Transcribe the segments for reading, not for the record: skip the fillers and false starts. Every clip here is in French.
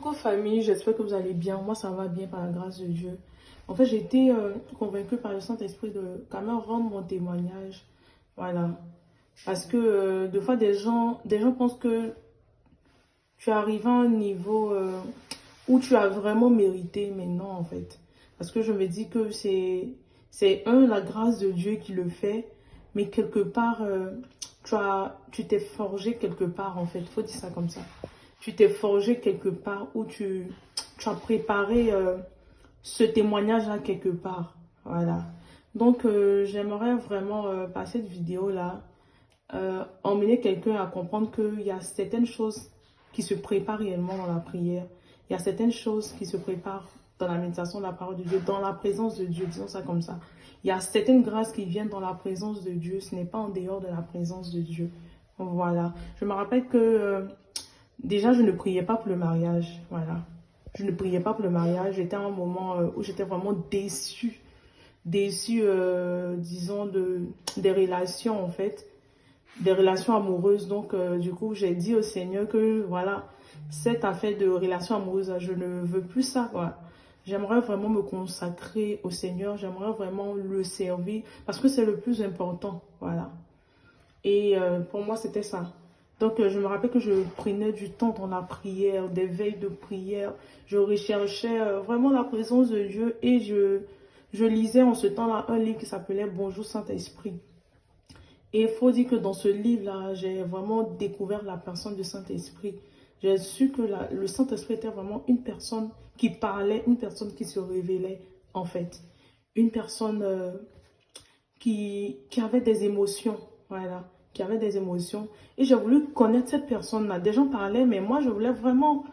Coucou famille, j'espère que vous allez bien. Moi, ça va bien par la grâce de Dieu. En fait, j'ai été convaincue par le Saint-Esprit de quand même rendre mon témoignage. Voilà. Parce que des fois, des gens pensent que tu arrives à un niveau où tu as vraiment mérité, mais non, en fait. Parce que je me dis que c'est la grâce de Dieu qui le fait, mais quelque part, tu t'es forgé quelque part, en fait. Il faut dire ça comme ça. Tu t'es forgé quelque part où tu as préparé ce témoignage-là quelque part. Voilà. Donc, j'aimerais vraiment, par cette vidéo-là, emmener quelqu'un à comprendre qu'il y a certaines choses qui se préparent réellement dans la prière. Il y a certaines choses qui se préparent dans la méditation de la parole de Dieu, dans la présence de Dieu, disons ça comme ça. Il y a certaines grâces qui viennent dans la présence de Dieu. Ce n'est pas en dehors de la présence de Dieu. Voilà. Je me rappelle que déjà, je ne priais pas pour le mariage. Voilà. Je ne priais pas pour le mariage. J'étais à un moment où j'étais vraiment déçue. Déçue, disons, des relations, en fait. Des relations amoureuses. Donc, du coup, j'ai dit au Seigneur que, voilà, cette affaire de relation amoureuse, je ne veux plus ça, quoi. J'aimerais vraiment me consacrer au Seigneur. J'aimerais vraiment le servir parce que c'est le plus important. Voilà. Et pour moi, c'était ça. Donc, je me rappelle que je prenais du temps dans la prière, des veilles de prière. Je recherchais vraiment la présence de Dieu et je lisais en ce temps-là un livre qui s'appelait Bonjour Saint-Esprit. Et il faut dire que dans ce livre-là, j'ai vraiment découvert la personne du Saint-Esprit. J'ai su que le Saint-Esprit était vraiment une personne qui parlait, une personne qui se révélait, en fait. Une personne qui avait des émotions, voilà, qui avait des émotions. Et j'ai voulu connaître cette personne-là. Des gens parlaient, mais moi, je voulais vraiment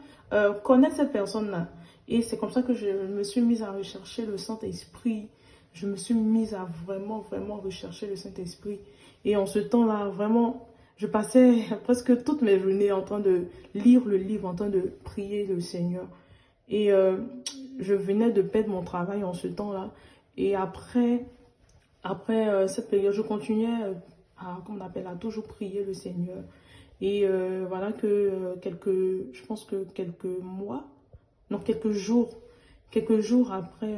connaître cette personne-là. Et c'est comme ça que je me suis mise à rechercher le Saint-Esprit. Je me suis mise à vraiment, vraiment rechercher le Saint-Esprit. Et en ce temps-là, vraiment, je passais presque toutes mes journées en train de lire le livre, en train de prier le Seigneur. Et je venais de perdre mon travail en ce temps-là. Et après cette période, je continuais comme on appelle, à toujours prier le Seigneur. Et voilà que je pense que quelques mois, non, quelques jours après,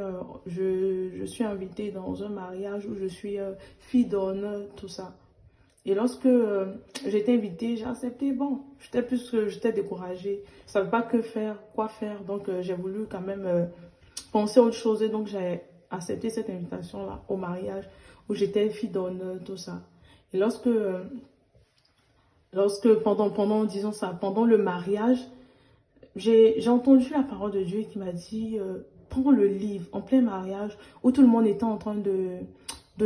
je suis invitée dans un mariage où je suis fille d'honneur, tout ça. Et lorsque j'ai été invitée, j'ai accepté. Bon, j'étais découragée. Je ne savais pas que faire, quoi faire. Donc, j'ai voulu quand même penser à autre chose. Et donc, j'ai accepté cette invitation-là au mariage où j'étais fille d'honneur, tout ça. Et disons ça, pendant le mariage, j'ai entendu la parole de Dieu qui m'a dit, prends le livre en plein mariage où tout le monde était en train de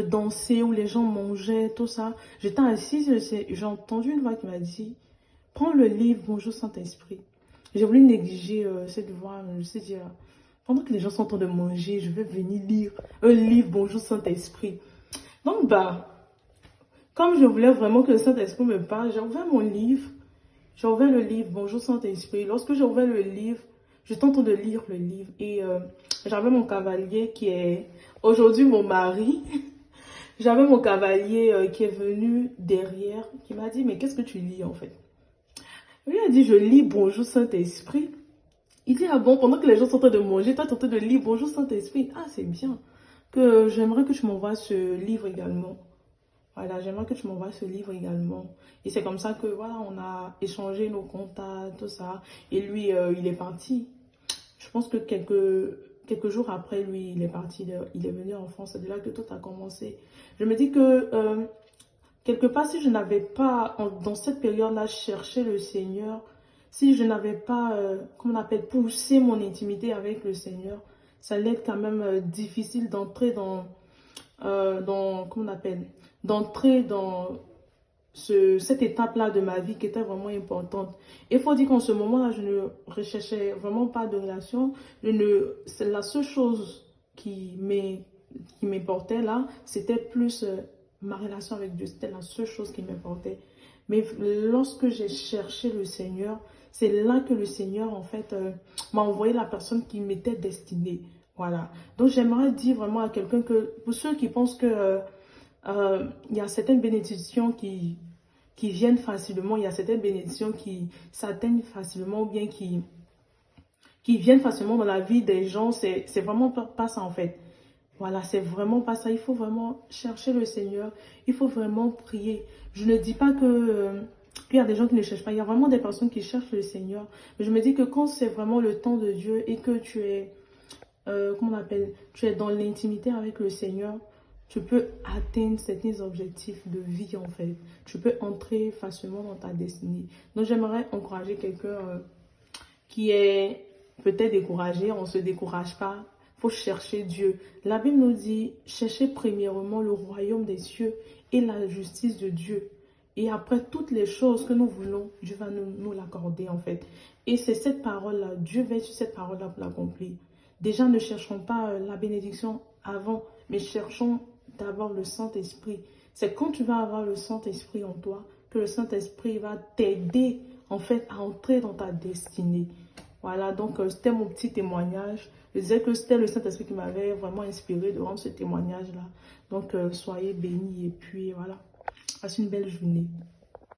danser, où les gens mangeaient, tout ça. J'étais assise, j'ai entendu une voix qui m'a dit, prends le livre, Bonjour Saint-Esprit. J'ai voulu négliger cette voix, je me suis dit, pendant que les gens sont en train de manger, je vais venir lire un livre, Bonjour Saint-Esprit. Donc, comme je voulais vraiment que le Saint-Esprit me parle, j'ai ouvert mon livre. J'ai ouvert le livre, Bonjour Saint-Esprit. Lorsque j'ai ouvert le livre, j'étais en train de lire le livre. Et j'avais mon cavalier qui est aujourd'hui mon mari. J'avais mon cavalier qui est venu derrière, qui m'a dit, mais qu'est-ce que tu lis en fait? Lui a dit, je lis Bonjour Saint-Esprit. Il dit, ah bon, pendant que les gens sont en train de manger, toi tu es en train de lire Bonjour Saint-Esprit. Ah, c'est bien. Que j'aimerais que tu m'envoies ce livre également. Voilà, j'aimerais que tu m'envoies ce livre également. Et c'est comme ça que, voilà, on a échangé nos contacts, tout ça. Et lui, il est parti. Je pense que quelques jours après, lui, il est parti. Il est venu en France. C'est de là que tout a commencé. Je me dis que, quelque part, si je n'avais pas, dans cette période-là, cherché le Seigneur, si je n'avais pas, comment on appelle, poussé mon intimité avec le Seigneur, ça allait être quand même difficile d'entrer comment on appelle, d'entrer dans cette étape-là de ma vie qui était vraiment importante. Il faut dire qu'en ce moment-là, je ne recherchais vraiment pas de relation. C'est la seule chose qui m'importait là, c'était plus ma relation avec Dieu. C'était la seule chose qui m'importait. Mais lorsque j'ai cherché le Seigneur, c'est là que le Seigneur, en fait, m'a envoyé la personne qui m'était destinée. Voilà. Donc, j'aimerais dire vraiment à quelqu'un que, pour ceux qui pensent que il y a certaines bénédictions qui viennent facilement, il y a certaines bénédictions qui s'atteignent facilement ou bien qui viennent facilement dans la vie des gens. C'est vraiment pas ça en fait. Voilà, c'est vraiment pas ça. Il faut vraiment chercher le Seigneur. Il faut vraiment prier. Je ne dis pas que qu'il y a des gens qui ne cherchent pas. Il y a vraiment des personnes qui cherchent le Seigneur. Mais je me dis que quand c'est vraiment le temps de Dieu et que tu es, comment on appelle, tu es dans l'intimité avec le Seigneur, tu peux atteindre certains objectifs de vie en fait. Tu peux entrer facilement dans ta destinée. Donc j'aimerais encourager quelqu'un qui est peut-être découragé. On ne se décourage pas. Il faut chercher Dieu. La Bible nous dit, cherchez premièrement le royaume des cieux et la justice de Dieu. Et après toutes les choses que nous voulons, Dieu va nous l'accorder en fait. Et c'est cette parole-là, Dieu veille sur cette parole-là pour l'accomplir. Déjà, ne cherchons pas la bénédiction avant, mais cherchons d'abord le Saint-Esprit. C'est quand tu vas avoir le Saint-Esprit en toi que le Saint-Esprit va t'aider en fait à entrer dans ta destinée. Voilà, donc c'était mon petit témoignage. Je disais que c'était le Saint-Esprit qui m'avait vraiment inspiré de rendre ce témoignage-là. Donc soyez bénis et puis voilà, passez une belle journée.